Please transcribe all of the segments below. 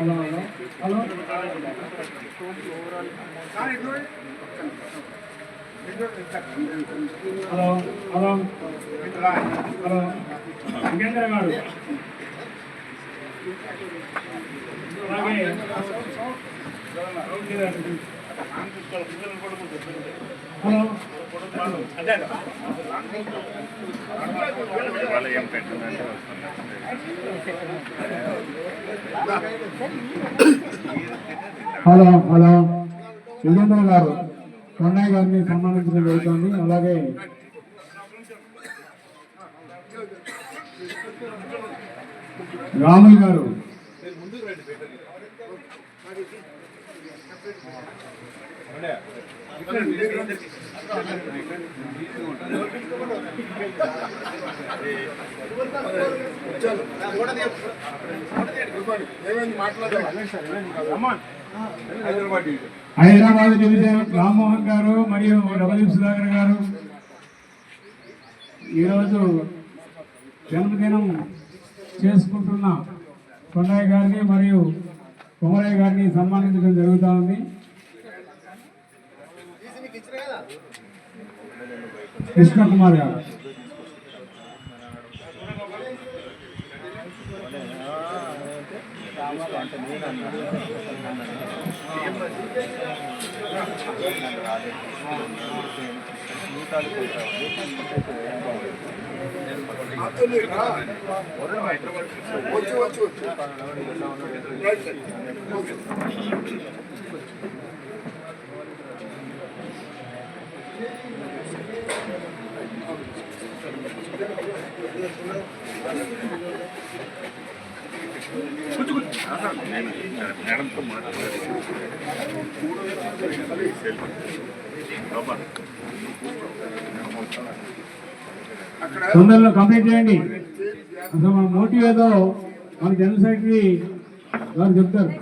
Hello hello hello Nagendra గారు అలాగే hello hello hello Yugendra గారు కొండయ్య గారిని సన్మానించడం జరుగుతుంది. అలాగే రాములు గారు హైదరాబాద్ డివిజన్ రామ్మోహన్ గారు మరియు డబ్ల్యూ సుధాకర్ గారు ఈరోజు జన్మదినం చేసుకుంటున్న కొండయ్య గారిని మరియు కుమరయ్య గారిని సన్మానించడం జరుగుతూ ఉంది. కృష్ణ కుమార్ గారు మేడంతో మాట్లాడాలి. తొందరలో కంప్లీట్ చేయండి. అసలు మన మోటివ్ ఏదో మన జనరల్ సెక్రటరీ గారు చెప్తారు.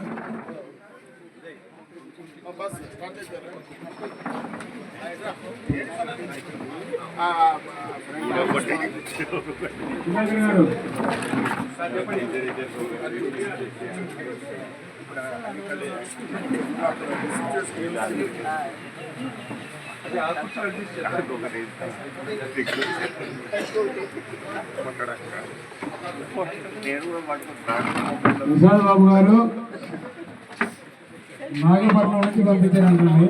గారు విశాల్ బాబు గారు నాగపట్నం నుంచి పంపించారంటుంది.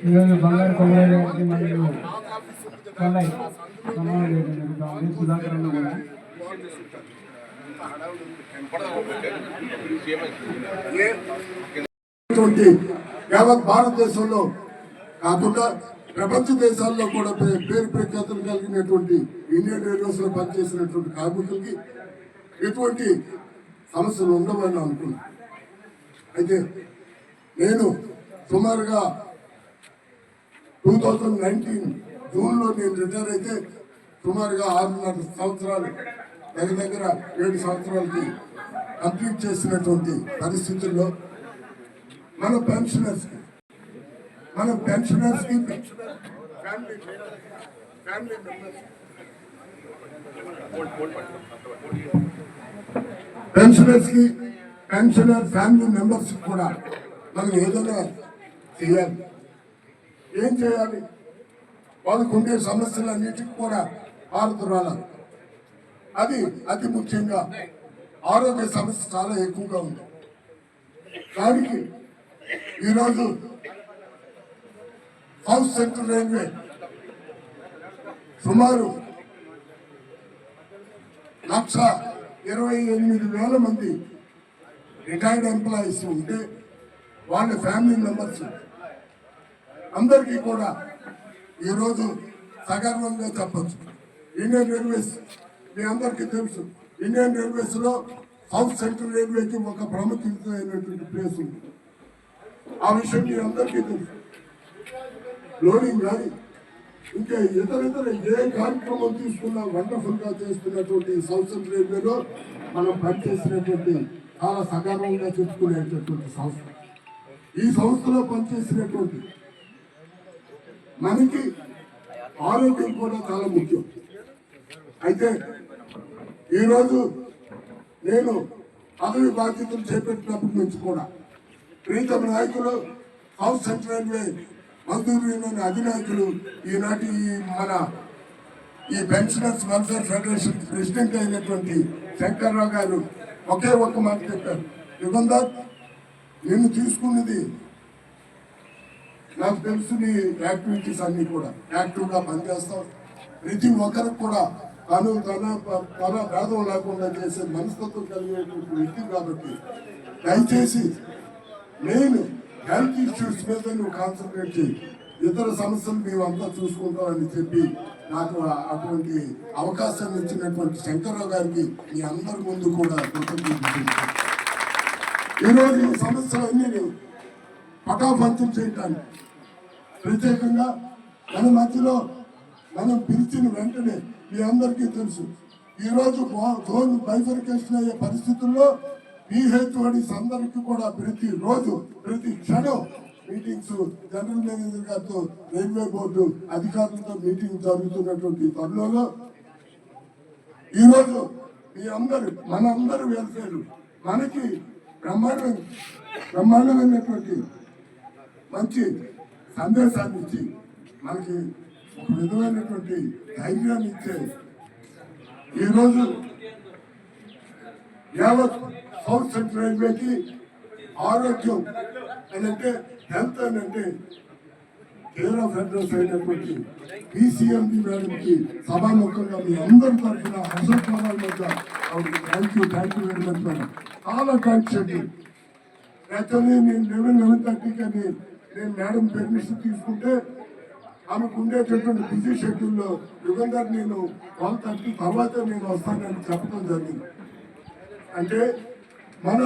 ఈరోజు బంగారు కొమ్మయ్య గారికి మరియు కొల్లయ్య సన్మానం చేయడం జరుగుతుంది. సుధాకర్ అన్న కూడా యావత్ భారతదేశంలో కాకుండా ప్రపంచ దేశాల్లో కూడా పేరు ప్రఖ్యాతులు కలిగినటువంటి ఇండియన్ రైల్వేస్ లో పనిచేసినటువంటి కార్మికులకి ఎటువంటి సమస్యలు ఉండవని అనుకున్నాను. అయితే నేను సుమారుగా 2019 జూన్లో నేను రిటైర్ అయితే సుమారుగా 6.5 సంవత్సరాలు దగ్గర 7 సంవత్సరాలకి కంప్లీట్ చేసినటువంటి పరిస్థితుల్లో మన పెన్షనర్స్కి పెన్షనర్ ఫ్యామిలీ మెంబర్స్ కూడా మనం ఏదైనా చేయాలి. ఏం చేయాలి? వాళ్ళకు ఉండే సమస్యలన్నిటికీ కూడా ఆరుతురాలి. అది అతి ముఖ్యంగా ఆరోగ్య సమస్య చాలా ఎక్కువగా ఉంది. దానికి ఈరోజు సౌత్ సెంట్రల్ రైల్వే సుమారు 128,000 మంది రిటైర్డ్ ఎంప్లాయీస్ ఉంటే వాళ్ళ ఫ్యామిలీ మెంబర్స్ అందరికీ కూడా ఈరోజు సగర్వంగా చెప్పచ్చు. ఇండియన్ రైల్వేస్ మీ అందరికీ తెలుసు, ఇండియన్ రైల్వేస్ లో సౌత్ సెంట్రల్ రైల్వేకి ఒక ప్రాముఖ్యమైనటువంటి ప్లేస్ ఉంది. ఆ విషయం మీ అందరికీ తెలుసు. లోడింగ్ కానీ ఇంకా ఇతర ఏ కార్యక్రమం తీసుకున్నా వండర్ఫుల్ గా చేస్తున్నటువంటి సౌత్ సెంట్రల్ రైల్వేలో మనం పనిచేసినటువంటి చాలా సగర్వంగా చెప్పుకునేటటువంటి సంస్థ. ఈ సంస్థలో పనిచేసినటువంటి మనకి ఆరోగ్యం కూడా చాలా ముఖ్యం. అయితే ఈరోజు నేను పదవి బాధ్యతలు చేపట్టినప్పటి నుంచి కూడా ప్రీతమ నాయకులు సౌత్ సెంట్రల్ రైల్వే మంజూరు అధినాయకులు ఈనాటి ఈ పెన్షనర్స్ వెల్ఫేర్ ఫెడరేషన్ ప్రెసిడెంట్ అయినటువంటి శంకర్రావు గారు ఒకే ఒక్క మాట చెప్పారు, యుగంధర్ నిన్ను తీసుకున్నది నాకు తెలుసు, నీ యాక్టివిటీస్ అన్ని కూడా యాక్టివ్గా పనిచేస్తావు, ప్రతి ఒక్కరికి కూడా తన భేదం లేకుండా చేసే మనస్తత్వం కలిగేటువంటి వ్యక్తి కాబట్టి దయచేసి నేను హెల్త్ ఇష్యూస్ మీద నువ్వు కాన్సన్ట్రేట్ చేయి, ఇతర సమస్యలు మేమంతా చూసుకుంటామని చెప్పి నాకు అటువంటి అవకాశాన్ని ఇచ్చినటువంటి శంకర్రావు గారికి మీ అందరి ముందు కూడా కృతజ్ఞతలు. ఈరోజు ఈ సమస్యలన్నీ పటాపంచం చేయటానికి ప్రత్యేకంగా మన మధ్యలో మనం పిలిచిన వెంటనే మీ అందరికీ తెలుసు, ఈరోజు జోన్ బైఫర్కేషన్ అయ్యే పరిస్థితుల్లో PHODs అందరికీ కూడా ప్రతిరోజు ప్రతి క్షణం మీటింగ్స్ జనరల్ మేనేజర్ గారితో రైల్వే బోర్డు అధికారులతో మీటింగ్ జరుగుతున్నటువంటి తరుణంలో ఈరోజు మీ అందరు మనందరి వెల్ఫేర్ మనకి బ్రహ్మాండమైనటువంటి మంచి సందేశాన్ని ఇచ్చి మనకి ఒక విధమైనటువంటి ధైర్యాన్ని ఇచ్చే ఈరోజు యావత్ సౌత్ సెంట్రల్ రైల్వేకి ఆరోగ్యం అని అంటే హెల్త్ అని అంటే కేరళ ఫెడరల్స్ అయినటువంటి PCMB మేడంకి సభాముఖంగా మీ అందరి తరఫున హర్షోత్సవాల మధ్య thank you very much madam. చాలా థ్యాంక్స్ అండి. యాక్చువల్లీ నేను 11:30కి నేను మేడం పర్మిషన్ తీసుకుంటే ఆమెకు ఉండేటటువంటి బిజీ షెడ్యూల్లో యుగంధర్ నేను 12:30 తర్వాత నేను వస్తానని చెప్పడం జరిగింది. అంటే మన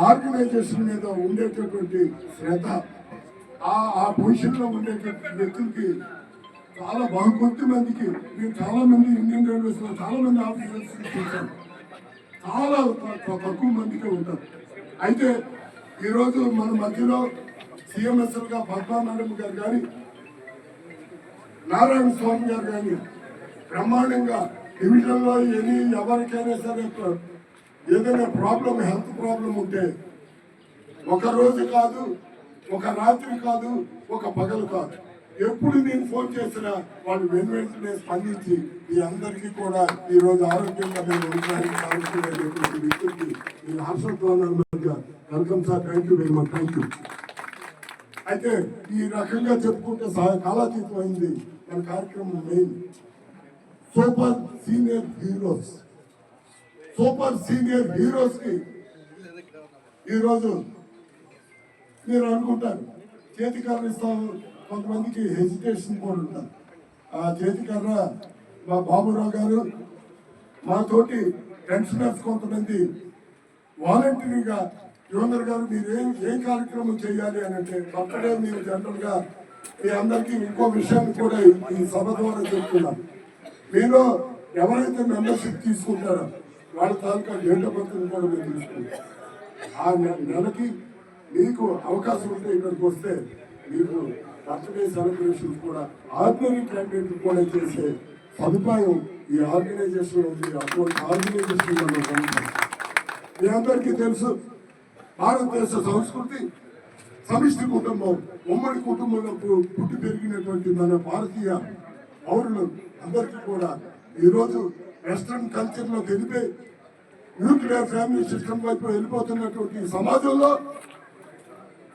ఆర్గనైజేషన్ మీద ఉండేటటువంటి శ్రద్ధ, ఆ పొజిషన్లో ఉండేటటువంటి వ్యక్తులకి చాలా కొద్ది మందికి, మేము చాలా మంది ఇండియన్ రైల్వేస్లో చాలా మంది ఆఫీసర్స్ చూసాం, చాలా తక్కువ మందికి ఉంటారు. అయితే ఈరోజు మన మధ్యలో CMSలుగా పద్మా మేడం గారు కానీ నారాయణ స్వామి గారు కానీ బ్రహ్మాండంగా డివిజన్లో ఎవరికైనా సరే ఏదైనా ప్రాబ్లం, హెల్త్ ప్రాబ్లం ఉంటే ఒక రోజు కాదు, ఒక రాత్రి కాదు, ఒక పగలు కాదు, ఎప్పుడు నేను ఫోన్ చేసినా వాళ్ళు వెంటనే స్పందించి మీ అందరికీ కూడా ఈరోజు ఆరోగ్యంగా నేను ఉండడానికి వ్యక్తులకి మీ హర్షోత్సవాల మధ్య welcome sir, thank you very much, thank you. అయితే ఈ రకంగా చెప్పుకుంటే కాలాతీతం అయింది మన కార్యక్రమం. మెయిన్ సూపర్ సీనియర్ హీరోస్ కి ఈరోజు మీరు అనుకుంటారు చేతికర్ర ఇస్తాము, కొంతమందికి హెజిటేషన్ కూడా ఉంటారు. ఆ చేతికర్ర మా బాబురావు గారు, మా తోటి పెన్షనర్స్ కొంతమంది వాలంటరీగా యువనర్ గారు మీరు ఏం కార్యక్రమం చేయాలి అని అంటే బర్త్డే మీరు జనరల్గా మీ అందరికీ ఇంకో విషయాన్ని కూడా ఈ సభ ద్వారా చెప్తున్నాను. మీలో ఎవరైతే మెంబర్షిప్ తీసుకుంటారో వాళ్ళ తాలూకా డేట్ ఆఫ్ బర్త్ కూడా మీరు తీసుకుంటారు. ఆ నెలకి మీకు అవకాశం ఉంటే ఇక్కడికి వస్తే మీకు బర్త్డే సెలబ్రేషన్ కూడా ఆర్డినరీ క్యాండిడేట్ కూడా చేసే సదుపాయం ఈ ఆర్గనైజేషన్ ఉంది. అటువంటి ఆర్గనైజేషన్ మీ అందరికీ తెలుసు, భారతదేశ సంస్కృతి సమిష్టి కుటుంబం, ఉమ్మడి కుటుంబంలో పుట్టి పెరిగినటువంటి మన భారతీయ పౌరులు అందరికీ కూడా ఈరోజు వెస్ట్రన్ కల్చర్లో తెలిపే న్యూక్లియర్ ఫ్యామిలీ సిస్టమ్ వైపు వెళ్ళిపోతున్నటువంటి సమాజంలో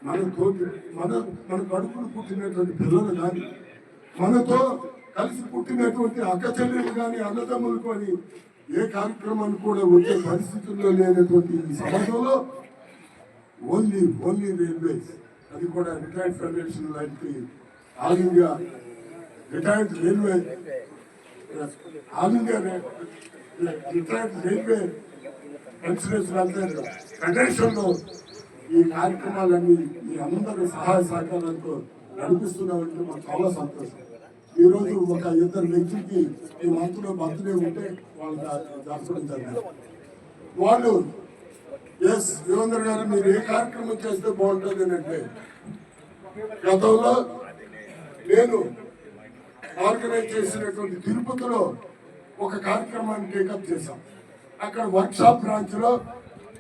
మన కడుపును పుట్టినటువంటి పిల్లలు కానీ, మనతో కలిసి పుట్టినటువంటి అక్క చెల్లెలు కానీ, అన్నదమ్ములు కానీ ఏ కార్యక్రమాన్ని కూడా వచ్చే పరిస్థితుల్లో లేనటువంటి ఈ సమాజంలో ఓన్లీ రైల్వేస్, అది కూడా రిటైర్డ్ ఫెడరేషన్ లాంటి all India retired railway all India retired railway insurance welfare ఫెడరేషన్లో ఈ కార్యక్రమాలన్నీ మీ అందరి సహాయ సహకారాలతో నడిపిస్తున్నామంటే మాకు చాలా సంతోషం. ఈరోజు ఒక ఇద్దరు వ్యక్తులకి ఈ మంత్లో బర్త్డే ఉంటే వాళ్ళు జరపడం జరిగింది. వాళ్ళు ఎస్ యువేందర్ గారు మీరు ఏ కార్యక్రమం చేస్తే బాగుంటుంది అని అంటే, గతంలో నేను ఆర్గనైజ్ చేసినటువంటి తిరుపతిలో ఒక కార్యక్రమాన్ని టేకప్ చేశాం. అక్కడ వర్క్షాప్ బ్రాంచ్ లో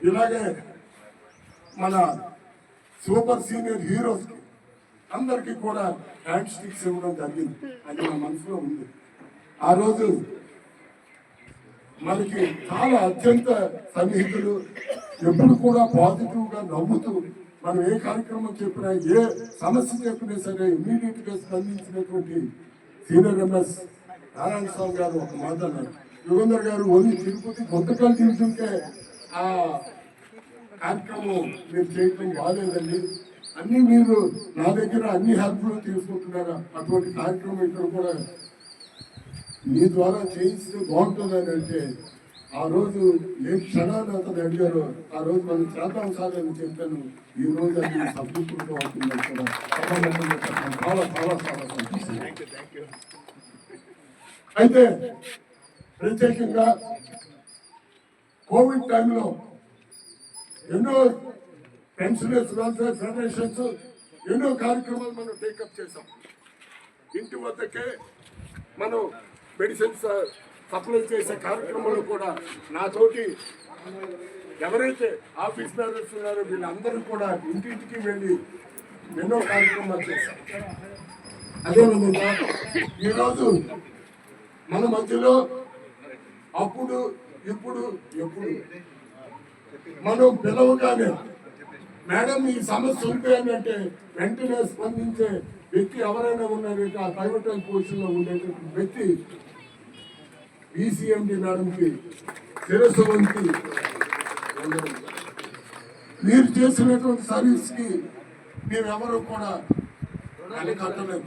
ఇలాగే మన సూపర్ సీనియర్ హీరోస్ అందరికీ కూడా హ్యాండ్ స్టిక్స్ ఇవ్వడం జరిగింది. అది నా మనసులో ఉంది. ఆ రోజు మనకి చాలా అత్యంత సన్నిహితులు, ఎప్పుడు కూడా పాజిటివ్ గా నవ్వుతూ మనం ఏ కార్యక్రమం చెప్పినా ఏ సమస్య చెప్పినా సరే ఇమ్మీడియట్ గా స్పందించినటువంటి సీనియర్ ఎంఎస్ నారాయణ స్వామి గారు ఒక మాట అన్నారు, యుగంధర్ గారు ఓన్లీ తిరుపతి కొత్తకల్ డివిజన్కే ఆ కార్యక్రమం మీరు చేయటం బాగాలేదండి, అన్ని మీరు నా దగ్గర అన్ని హెల్ప్లు తీసుకుంటున్నారా, అటువంటి కార్యక్రమం ఇక్కడ కూడా మీ ద్వారా చేయిస్తే బాగుంటుంది అని అంటే, ఆ రోజు ఏ క్షణాలు అతను అడిగారో ఆ రోజు మనం చేద్దాం సార్ అని చెప్పాను. ఈ రోజు అది సంతృప్తిగా అవుతుందని కూడా చాలా చాలా చాలా సంతోషం. అయితే ప్రత్యేకంగా కోవిడ్ టైంలో ఎన్నో పెన్షనర్స్ వెల్ఫేర్ ఫెడరేషన్స్ ఎన్నో కార్యక్రమాలు మనం టేకప్ చేసాం. ఇంటి వద్దకే మనం మెడిసిన్స్ సప్లై చేసే కార్యక్రమంలో కూడా నాతోటి ఎవరైతే ఆఫీస్ బేరర్స్ ఉన్నారో వీళ్ళందరూ కూడా ఇంటింటికి వెళ్ళి ఎన్నో కార్యక్రమాలు చేశాం. అదేవిధంగా ఈరోజు మన మధ్యలో అప్పుడు ఇప్పుడు ఎప్పుడు మనం పిలవగానే మేడం ఈ సమస్య ఉంది అని అంటే వెంటనే స్పందించే వ్యక్తి ఎవరైనా ఉన్నారంటే ఆ ప్రైవేటైజ్ పొజిషన్ లో ఉండేటువంటి వ్యక్తి బీసీఎండి మేడంకి శిరస్సు వంచి మీరు చేసినటువంటి సర్వీస్ కి మీరెవరూ కూడా కట్టలేదు.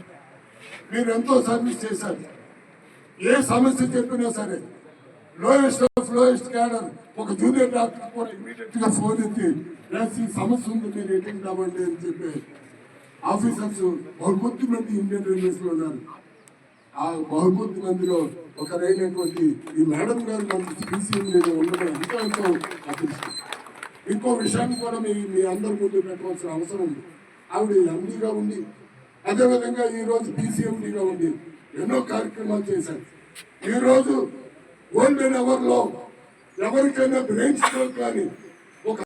మీరు ఎంతో సర్వీస్ చేశారు. ఏ సమస్య చెప్పినా సరే లోయెస్ట్ ఆఫ్ లోయెస్ట్ క్యాడర్ ఒక జూనియర్ డాక్టర్ కూడా ఇమీడియట్ గా ఫోన్ ఎత్తి ఈ సమస్య ఉంది మీరు అటెండ్ అవ్వండి అని చెప్పి ఆఫీసర్స్ బహుకొద్ది మంది ఇండియన్ రైల్వేస్ లో ఉన్నారు. ఆ బహుకొద్ది మందిలో ఒకరైనటువంటి ఈ మేడం గారు మనకి బీసీఎం ఉండడం ఎంతో ఎంతో అదృష్టం. ఇంకో విషయాన్ని కూడా మీ అందరి ముందు పెట్టవలసిన అవసరం ఉంది. ఆవిడ ఎండీగా ఉంది, అదేవిధంగా ఈ రోజు బీసీఎండీగా ఉంది, ఎన్నో కార్యక్రమాలు చేశారు. ఈ రోజు గోల్డెన్ అవర్ లో ఎవరికైనా బ్రెయిన్ స్ట్రోక్ కానీ